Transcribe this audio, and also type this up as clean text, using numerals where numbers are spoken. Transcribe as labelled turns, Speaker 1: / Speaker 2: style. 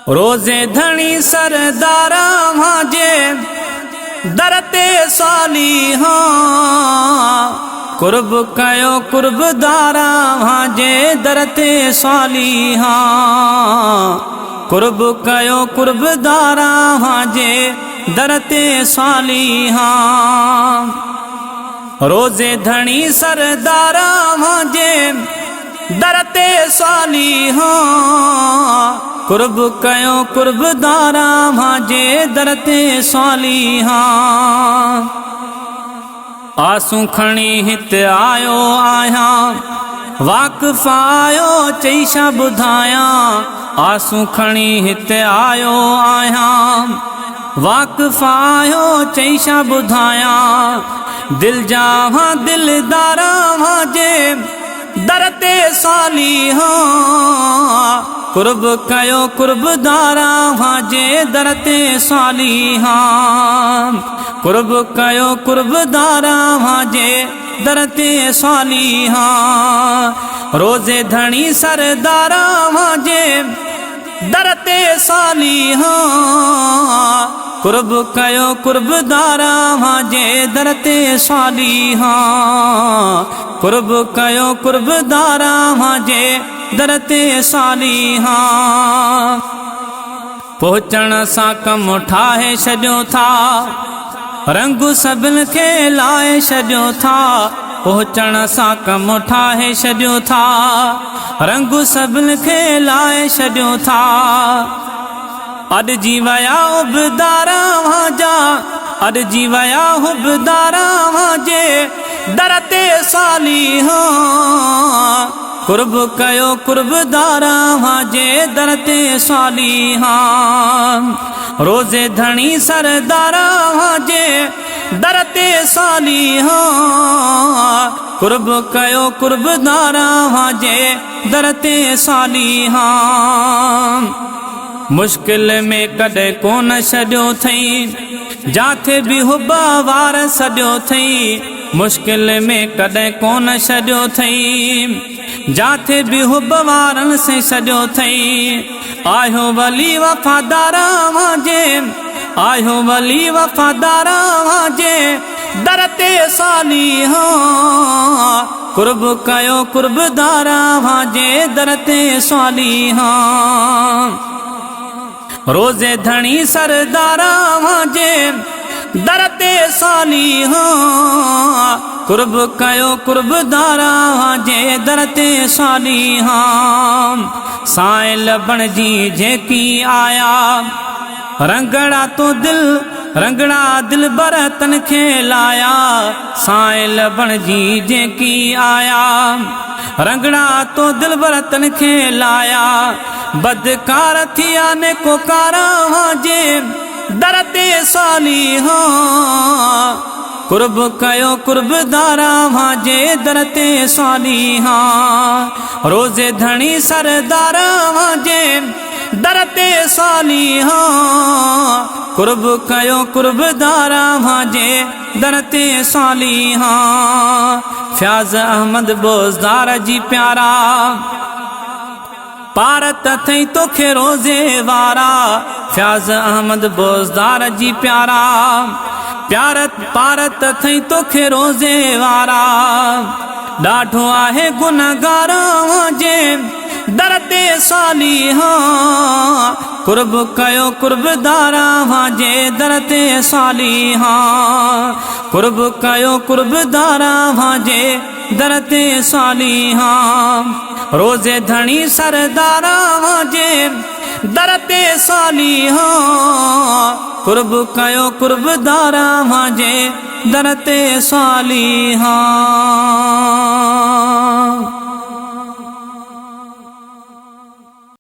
Speaker 1: रोजे धनी सरदारा भाजे दरते सालीहा कुर्ब कयो कुर्बदारा भाजे दरते सालीहा कुर्ब कयो कुर्बदारा भाजे दरते सालीहा रोजे धनी सरदारा भाजे दरते सालीहा कुर्ब कयो कुर्बदारा भाजे दरते सालीहा आंसू खणी हित आयो आया वाक़िफ़ आयो चईशा बुधाया आंसू खणी हित आयो आया वाक़िफ़ आयो चईशा बुधाया दिल जावा दिलदारा भाजे दरते सालीहा कुर्ब कयो कुर्बदारा भाजे दरते सालीहा कुर्ब कयो कुर्बदारा भाजे दरते सालीहा रोजे धनी सरदारा भाजे दरते सालीहा कुर्ब कयो कुर्बदारा भाजे दरते सालीहा कुर्ब कयो कुर्बदारा भाजे दरते सालीहा पहुँचण सां कम ठाहे छॾियो था रंग सभिन खे लाए छॾियो था पहुँचण सां कम ठाहे छॾियो था रंग सभिन खे लाए छॾियो था अॼु जी वया उबदारा भाजा अॼु जी वया उबदारा भाजे दरते सालीहा कुर्ब कयो कुर्बदारा भाजे दरते सालीहा रोजे धनी सरदारा भाजे दरते सालीहा कुर्ब कयो कुर्बदारा भाजे दरते सालीहा मुश्किल में कदे कोन छॾियो थई जाथे भी हुबा वार सॼो थई मुश्किल में कदे कोन छॾियो थई जाथे भी हुब वारन से सॼो थई आयो वली वफ़ादारा भाजे आयो वली वफ़ादारा भाजे दरते सालीहा कुर्ब कयो कुर्बदारा भाजे दरते सालीहा रोजे धनी सरदारा भाजे दरते सालीहा कुर्ब कयो कुर्बदारा भाजे दरते सालीहा साईं लभण जी जेकी आया रंगड़ा तो दिल रंगड़ा दिल बरतन खे लाया साईं लभण जी जेकी आया रंगड़ा तो दिल बरतन खे लाया बदकार थिया ने कोकारा भाजे दरते सालीहा कुर्ब कयो कुर्बदारा भाजे दरते सालीहा रोजे धनी सरदारा भाजे दरते सालीहा कुर्ब कयो कुर्बदारा भाजे दरते सालीहा फयाज़ अहमद बोज़दार जी प्यारा पारत थई तोखे रोजे वारा फयाज़ अहमद बोज़दार जी प्यारा प्यारत पारत थई तोखे रोजे वारा ॾाढो आहे गुनहगार भाजे दरते सालीहा कुर्ब कयो कुर्बदारा भाजे दरते सालीहा कुर्ब कयो कुर्बदारा भाजे दरते सालीहा रोजे धनी सरदारा भाजे दरते सालीहा कुर्ब कयो कुर्बदारा भाजे दरते सालीहा।